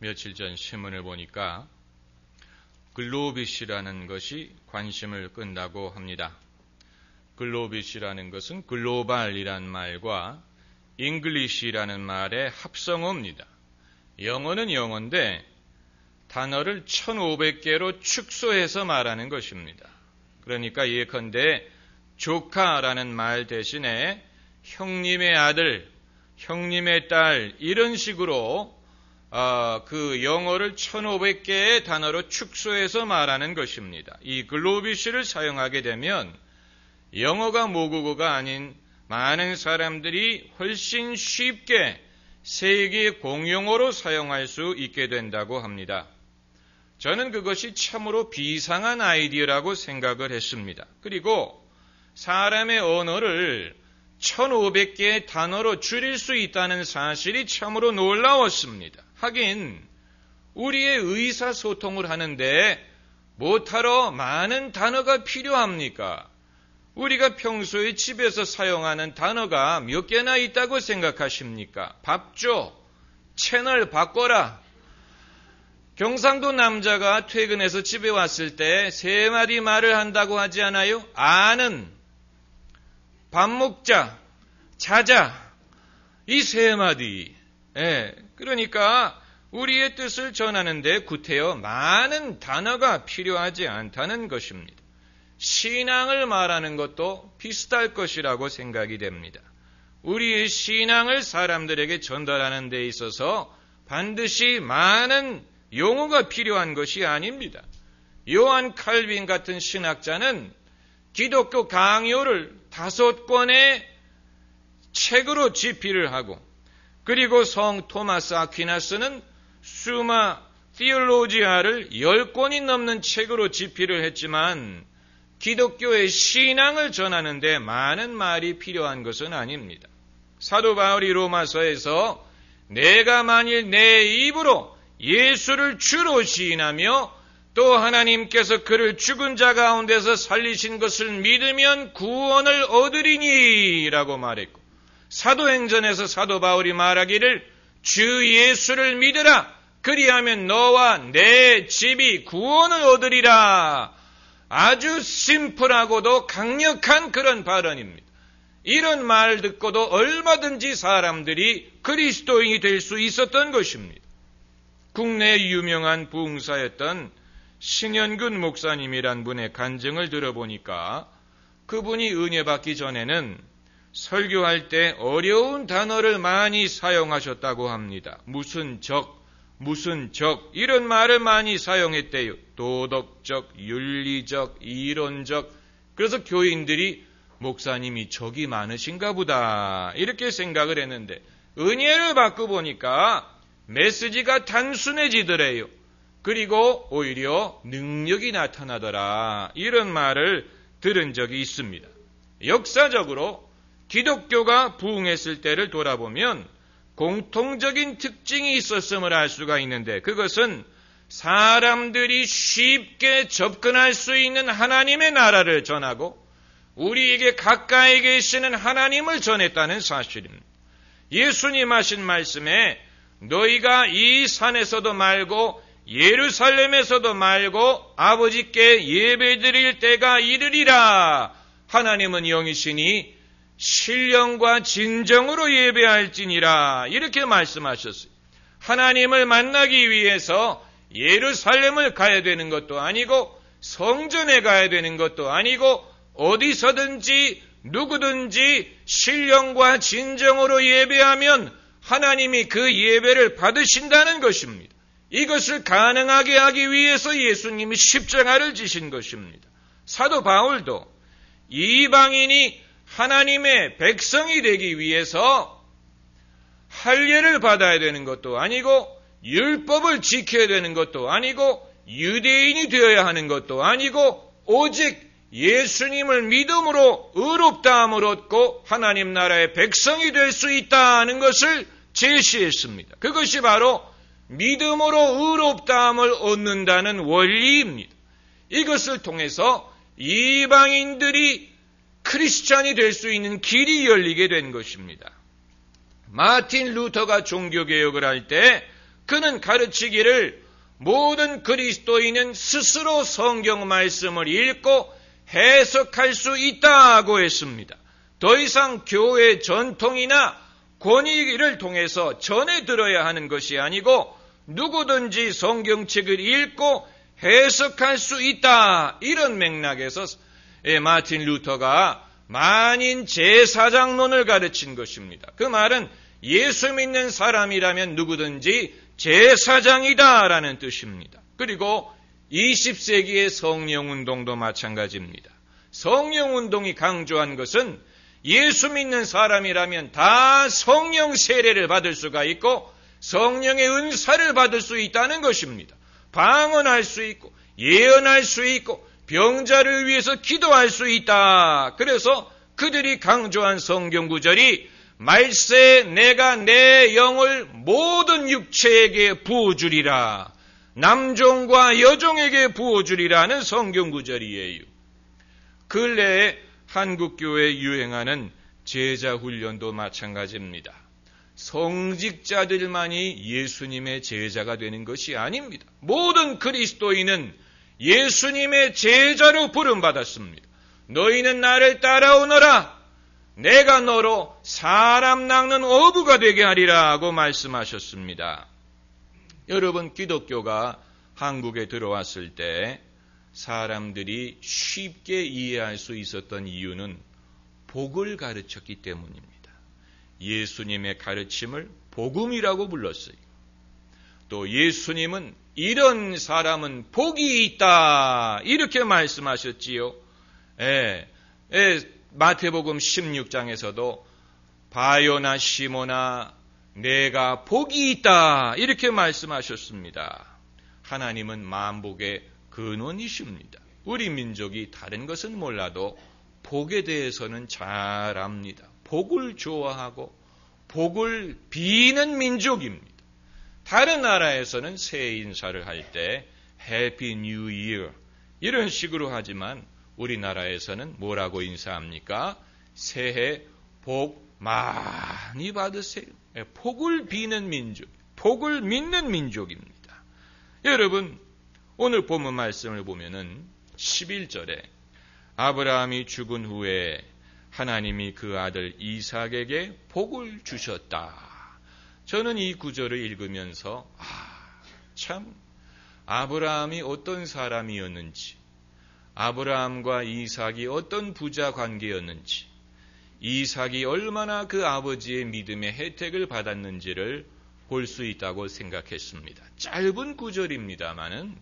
며칠 전 신문을 보니까 글로빗이라는 것이 관심을 끈다고 합니다. 글로빗이라는 것은 글로벌이란 말과 잉글리시라는 말의 합성어입니다. 영어는 영어인데 단어를 1500개로 축소해서 말하는 것입니다. 그러니까 예컨대 조카라는 말 대신에 형님의 아들, 형님의 딸 이런 식으로 그 영어를 1500개의 단어로 축소해서 말하는 것입니다. 이 글로빗을 사용하게 되면 영어가 모국어가 아닌 많은 사람들이 훨씬 쉽게 세계 공용어로 사용할 수 있게 된다고 합니다. 저는 그것이 참으로 비상한 아이디어라고 생각을 했습니다. 그리고 사람의 언어를 1500개의 단어로 줄일 수 있다는 사실이 참으로 놀라웠습니다. 하긴 우리의 의사소통을 하는데 뭐하러 많은 단어가 필요합니까? 우리가 평소에 집에서 사용하는 단어가 몇 개나 있다고 생각하십니까? 밥 줘, 채널 바꿔라. 경상도 남자가 퇴근해서 집에 왔을 때 3마디 말을 한다고 하지 않아요? 아는, 밥 먹자, 자자, 이 3마디. 그러니까 우리의 뜻을 전하는데 구태여 많은 단어가 필요하지 않다는 것입니다. 신앙을 말하는 것도 비슷할 것이라고 생각이 됩니다. 우리의 신앙을 사람들에게 전달하는 데 있어서 반드시 많은 용어가 필요한 것이 아닙니다. 요한 칼빈 같은 신학자는 기독교 강요를 5권의 책으로 집필을 하고 그리고 성 토마스 아퀴나스는 수마 디올로지아를 10권이 넘는 책으로 집필을 했지만 기독교의 신앙을 전하는데 많은 말이 필요한 것은 아닙니다. 사도 바울이 로마서에서 내가 만일 내 입으로 예수를 주로 시인하며 또 하나님께서 그를 죽은 자 가운데서 살리신 것을 믿으면 구원을 얻으리니 라고 말했고 사도행전에서 사도 바울이 말하기를 주 예수를 믿으라 그리하면 너와 내 집이 구원을 얻으리라. 아주 심플하고도 강력한 그런 발언입니다. 이런 말 듣고도 얼마든지 사람들이 그리스도인이 될 수 있었던 것입니다. 국내 유명한 부흥사였던 신현근 목사님이란 분의 간증을 들어보니까 그분이 은혜 받기 전에는 설교할 때 어려운 단어를 많이 사용하셨다고 합니다. 무슨 적 이런 말을 많이 사용했대요. 도덕적, 윤리적, 이론적. 그래서 교인들이 목사님이 적이 많으신가 보다 이렇게 생각을 했는데 은혜를 받고 보니까 메시지가 단순해지더래요. 그리고 오히려 능력이 나타나더라. 이런 말을 들은 적이 있습니다. 역사적으로 기독교가 부흥했을 때를 돌아보면 공통적인 특징이 있었음을 알 수가 있는데 그것은 사람들이 쉽게 접근할 수 있는 하나님의 나라를 전하고 우리에게 가까이 계시는 하나님을 전했다는 사실입니다. 예수님 하신 말씀에 너희가 이 산에서도 말고 예루살렘에서도 말고 아버지께 예배드릴 때가 이르리라. 하나님은 영이시니 신령과 진정으로 예배할지니라. 이렇게 말씀하셨어요. 하나님을 만나기 위해서 예루살렘을 가야 되는 것도 아니고 성전에 가야 되는 것도 아니고 어디서든지 누구든지 신령과 진정으로 예배하면 하나님이 그 예배를 받으신다는 것입니다. 이것을 가능하게 하기 위해서 예수님이 십자가를 지신 것입니다. 사도 바울도 이방인이 하나님의 백성이 되기 위해서 할례를 받아야 되는 것도 아니고 율법을 지켜야 되는 것도 아니고 유대인이 되어야 하는 것도 아니고 오직 예수님을 믿음으로 의롭다함을 얻고 하나님 나라의 백성이 될 수 있다는 것을 제시했습니다. 그것이 바로 믿음으로 의롭다함을 얻는다는 원리입니다. 이것을 통해서 이방인들이 크리스찬이 될 수 있는 길이 열리게 된 것입니다. 마틴 루터가 종교개혁을 할 때 그는 가르치기를 모든 그리스도인은 스스로 성경 말씀을 읽고 해석할 수 있다고 했습니다. 더 이상 교회 전통이나 권위를 통해서 전해 들어야 하는 것이 아니고 누구든지 성경책을 읽고 해석할 수 있다. 이런 맥락에서 마틴 루터가 만인 제사장론을 가르친 것입니다. 그 말은 예수 믿는 사람이라면 누구든지 제사장이다라는 뜻입니다. 그리고 20세기의 성령운동도 마찬가지입니다. 성령운동이 강조한 것은 예수 믿는 사람이라면 다 성령 세례를 받을 수가 있고 성령의 은사를 받을 수 있다는 것입니다. 방언할 수 있고 예언할 수 있고 병자를 위해서 기도할 수 있다. 그래서 그들이 강조한 성경 구절이 말세 내가 내 영을 모든 육체에게 부어주리라. 남종과 여종에게 부어주리라는 성경 구절이에요. 근래에 한국교회에 유행하는 제자훈련도 마찬가지입니다. 성직자들만이 예수님의 제자가 되는 것이 아닙니다. 모든 그리스도인은 예수님의 제자로 부름받았습니다. 너희는 나를 따라오너라. 내가 너로 사람 낚는 어부가 되게 하리라 하고 말씀하셨습니다. 여러분, 기독교가 한국에 들어왔을 때 사람들이 쉽게 이해할 수 있었던 이유는 복을 가르쳤기 때문입니다. 예수님의 가르침을 복음이라고 불렀어요. 또 예수님은 이런 사람은 복이 있다 이렇게 말씀하셨지요. 마태복음 16장에서도 바요나 시모나 내가 복이 있다 이렇게 말씀하셨습니다. 하나님은 만복의 근원이십니다. 우리 민족이 다른 것은 몰라도 복에 대해서는 잘 압니다. 복을 좋아하고 복을 비는 민족입니다. 다른 나라에서는 새해 인사를 할 때 해피 뉴 이어 이런 식으로 하지만 우리나라에서는 뭐라고 인사합니까? 새해 복 많이 받으세요. 복을 비는 민족, 복을 믿는 민족입니다. 여러분, 오늘 본문 말씀을 보면은 11절에 아브라함이 죽은 후에 하나님이 그 아들 이삭에게 복을 주셨다. 저는 이 구절을 읽으면서 참 아브라함이 어떤 사람이었는지, 아브라함과 이삭이 어떤 부자 관계였는지, 이삭이 얼마나 그 아버지의 믿음의 혜택을 받았는지를 볼 수 있다고 생각했습니다. 짧은 구절입니다마는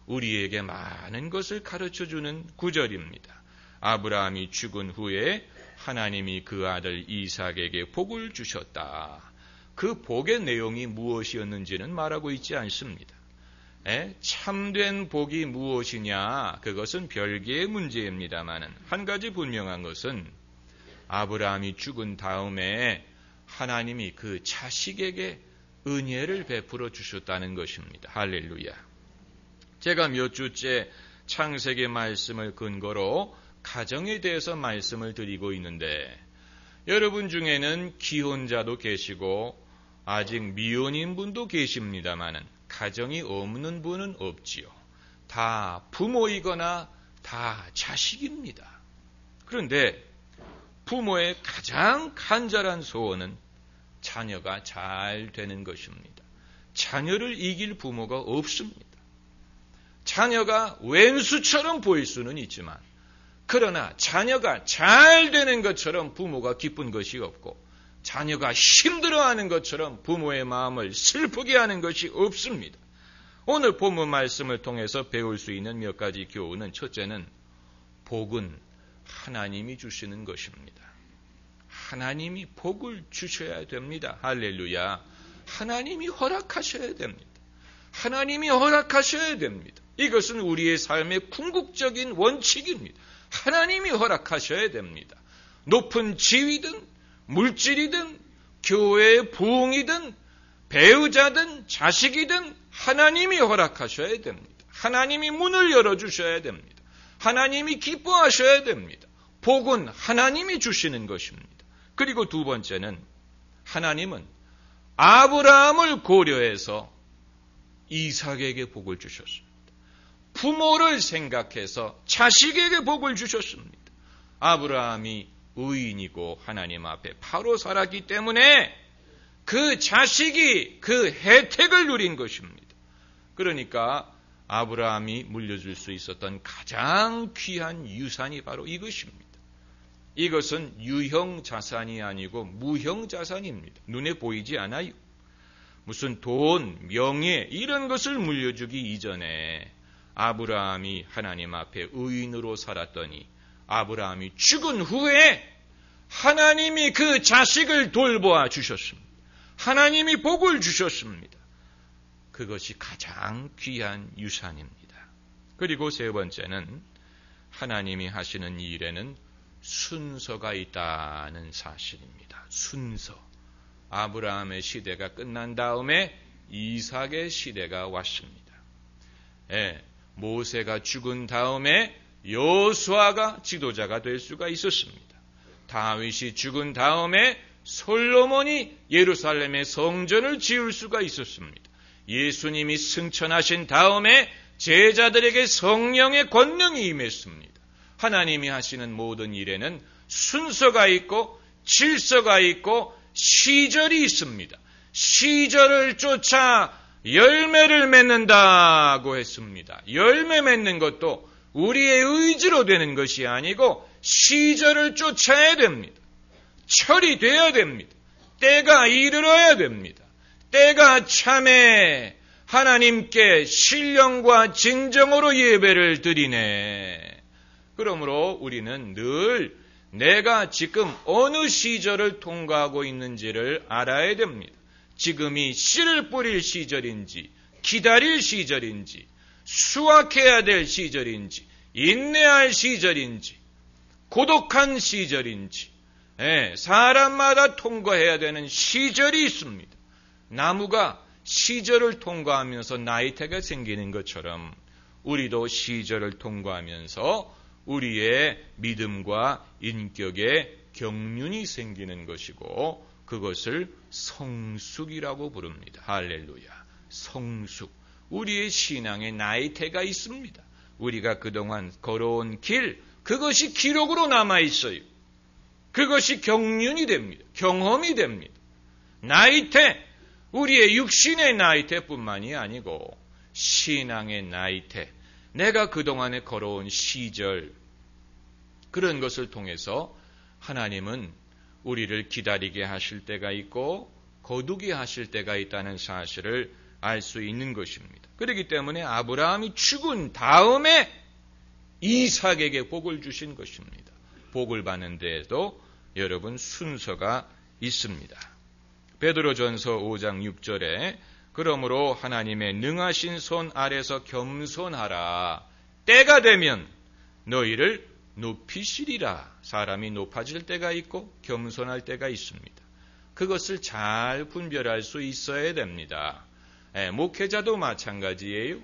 우리에게 많은 것을 가르쳐주는 구절입니다. 아브라함이 죽은 후에 하나님이 그 아들 이삭에게 복을 주셨다. 그 복의 내용이 무엇이었는지는 말하고 있지 않습니다. 참된 복이 무엇이냐? 그것은 별개의 문제입니다마는 한 가지 분명한 것은 아브라함이 죽은 다음에 하나님이 그 자식에게 은혜를 베풀어 주셨다는 것입니다. 할렐루야. 제가 몇 주째 창세기 말씀을 근거로 가정에 대해서 말씀을 드리고 있는데 여러분 중에는 기혼자도 계시고 아직 미혼인 분도 계십니다마는 가정이 없는 분은 없지요. 다 부모이거나 다 자식입니다. 그런데 부모의 가장 간절한 소원은 자녀가 잘 되는 것입니다. 자녀를 이길 부모가 없습니다. 자녀가 왼수처럼 보일 수는 있지만 그러나 자녀가 잘 되는 것처럼 부모가 기쁜 것이 없고 자녀가 힘들어하는 것처럼 부모의 마음을 슬프게 하는 것이 없습니다. 오늘 본문 말씀을 통해서 배울 수 있는 몇 가지 교훈은 첫째는 복은 하나님이 주시는 것입니다. 하나님이 복을 주셔야 됩니다. 할렐루야. 하나님이 허락하셔야 됩니다. 하나님이 허락하셔야 됩니다. 이것은 우리의 삶의 궁극적인 원칙입니다. 하나님이 허락하셔야 됩니다. 높은 지위든 물질이든 교회의 부흥이든 배우자든 자식이든 하나님이 허락하셔야 됩니다. 하나님이 문을 열어주셔야 됩니다. 하나님이 기뻐하셔야 됩니다. 복은 하나님이 주시는 것입니다. 그리고 두 번째는 하나님은 아브라함을 고려해서 이삭에게 복을 주셨습니다. 부모를 생각해서 자식에게 복을 주셨습니다. 아브라함이 의인이고 하나님 앞에 바로 살았기 때문에 그 자식이 그 혜택을 누린 것입니다. 그러니까 아브라함이 물려줄 수 있었던 가장 귀한 유산이 바로 이것입니다. 이것은 유형 자산이 아니고 무형 자산입니다. 눈에 보이지 않아요. 무슨 돈, 명예 이런 것을 물려주기 이전에 아브라함이 하나님 앞에 의인으로 살았더니 아브라함이 죽은 후에 하나님이 그 자식을 돌보아 주셨습니다. 하나님이 복을 주셨습니다. 그것이 가장 귀한 유산입니다. 그리고 세 번째는 하나님이 하시는 일에는 순서가 있다는 사실입니다. 순서. 아브라함의 시대가 끝난 다음에 이삭의 시대가 왔습니다. 모세가 죽은 다음에 여호수아가 지도자가 될 수가 있었습니다. 다윗이 죽은 다음에 솔로몬이 예루살렘의 성전을 지을 수가 있었습니다. 예수님이 승천하신 다음에 제자들에게 성령의 권능이 임했습니다. 하나님이 하시는 모든 일에는 순서가 있고 질서가 있고 시절이 있습니다. 시절을 쫓아 열매를 맺는다고 했습니다. 열매 맺는 것도 우리의 의지로 되는 것이 아니고 시절을 쫓아야 됩니다. 철이 돼야 됩니다. 때가 이르러야 됩니다. 때가 참에 하나님께 신령과 진정으로 예배를 드리네. 그러므로 우리는 늘 내가 지금 어느 시절을 통과하고 있는지를 알아야 됩니다. 지금이 씨를 뿌릴 시절인지, 기다릴 시절인지, 수확해야 될 시절인지, 인내할 시절인지, 고독한 시절인지, 사람마다 통과해야 되는 시절이 있습니다. 나무가 시절을 통과하면서 나이테가 생기는 것처럼 우리도 시절을 통과하면서 우리의 믿음과 인격에 경륜이 생기는 것이고 그것을 성숙이라고 부릅니다. 할렐루야. 성숙. 우리의 신앙에 나이테가 있습니다. 우리가 그동안 걸어온 길, 그것이 기록으로 남아있어요. 그것이 경륜이 됩니다. 경험이 됩니다. 나이테, 우리의 육신의 나이테뿐만이 아니고 신앙의 나이테, 내가 그동안에 걸어온 시절, 그런 것을 통해서 하나님은 우리를 기다리게 하실 때가 있고 거두게 하실 때가 있다는 사실을 알 수 있는 것입니다. 그렇기 때문에 아브라함이 죽은 다음에 이삭에게 복을 주신 것입니다. 복을 받는 데에도 여러분 순서가 있습니다. 베드로전서 5장 6절에 그러므로 하나님의 능하신 손 아래서 겸손하라. 때가 되면 너희를 높이시리라. 사람이 높아질 때가 있고 겸손할 때가 있습니다. 그것을 잘 분별할 수 있어야 됩니다. 목회자도 마찬가지예요.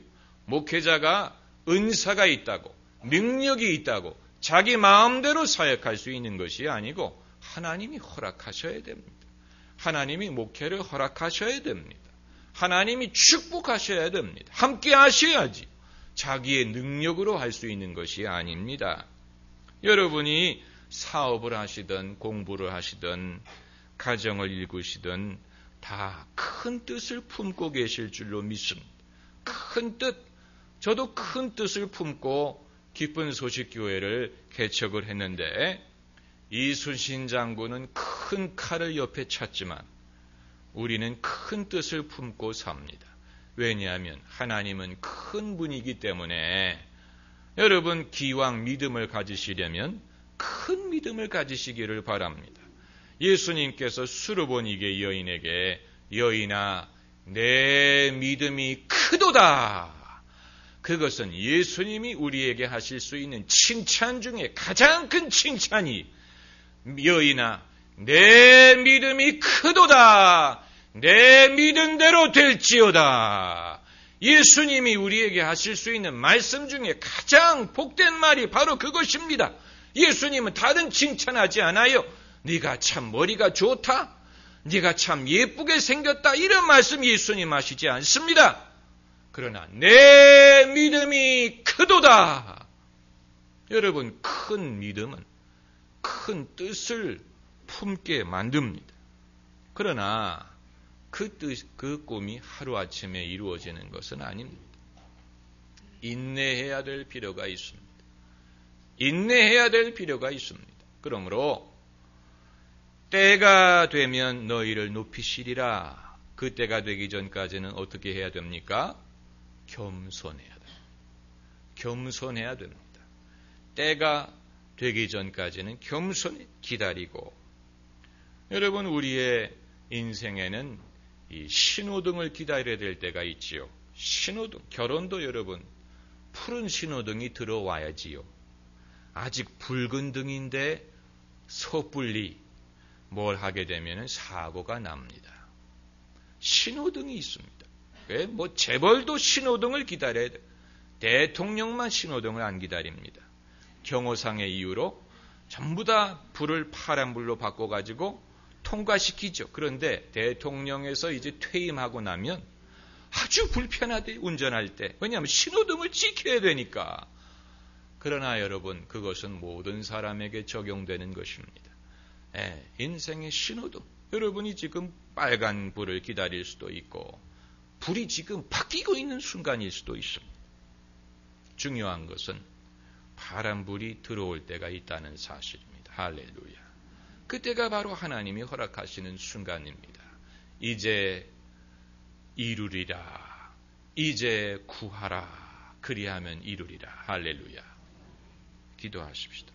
목회자가 은사가 있다고, 능력이 있다고 자기 마음대로 사역할 수 있는 것이 아니고 하나님이 허락하셔야 됩니다. 하나님이 목회를 허락하셔야 됩니다. 하나님이 축복하셔야 됩니다. 함께 하셔야지. 자기의 능력으로 할 수 있는 것이 아닙니다. 여러분이 사업을 하시든 공부를 하시든 가정을 일구시든 다 큰 뜻을 품고 계실 줄로 믿습니다. 큰 뜻, 저도 큰 뜻을 품고 기쁜 소식 교회를 개척을 했는데 이순신 장군은 큰 칼을 옆에 찼지만 우리는 큰 뜻을 품고 삽니다. 왜냐하면 하나님은 큰 분이기 때문에 여러분 기왕 믿음을 가지시려면 큰 믿음을 가지시기를 바랍니다. 예수님께서 수르보니게 여인에게 여인아 내 믿음이 크도다. 그것은 예수님이 우리에게 하실 수 있는 칭찬 중에 가장 큰 칭찬이 여인아 내 믿음이 크도다. 내 믿음대로 될지어다. 예수님이 우리에게 하실 수 있는 말씀 중에 가장 복된 말이 바로 그것입니다. 예수님은 다른 칭찬하지 않아요. 네가 참 머리가 좋다. 네가 참 예쁘게 생겼다. 이런 말씀 예수님 하시지 않습니다. 그러나 내 믿음이 크도다. 여러분, 큰 믿음은 큰 뜻을 품게 만듭니다. 그러나 그 꿈이 하루아침에 이루어지는 것은 아닙니다. 인내해야 될 필요가 있습니다. 인내해야 될 필요가 있습니다. 그러므로 때가 되면 너희를 높이시리라. 그 때가 되기 전까지는 어떻게 해야 됩니까? 겸손해야 됩니다. 겸손해야 됩니다. 때가 되기 전까지는 겸손히 기다리고, 여러분, 우리의 인생에는 이 신호등을 기다려야 될 때가 있지요. 신호등, 결혼도 여러분 푸른 신호등이 들어와야지요. 아직 붉은 등인데 섣불리 뭘 하게 되면 사고가 납니다. 신호등이 있습니다. 뭐 재벌도 신호등을 기다려야 돼요. 대통령만 신호등을 안 기다립니다. 경호상의 이유로 전부 다 불을 파란불로 바꿔가지고 통과시키죠. 그런데 대통령에서 이제 퇴임하고 나면 아주 불편하대, 운전할 때. 왜냐하면 신호등을 지켜야 되니까. 그러나 여러분, 그것은 모든 사람에게 적용되는 것입니다. 인생의 신호등. 여러분이 지금 빨간 불을 기다릴 수도 있고 불이 지금 바뀌고 있는 순간일 수도 있습니다. 중요한 것은 파란불이 들어올 때가 있다는 사실입니다. 할렐루야. 그때가 바로 하나님이 허락하시는 순간입니다. 이제 이루리라. 이제 구하라. 그리하면 이루리라. 할렐루야. 기도하십시다.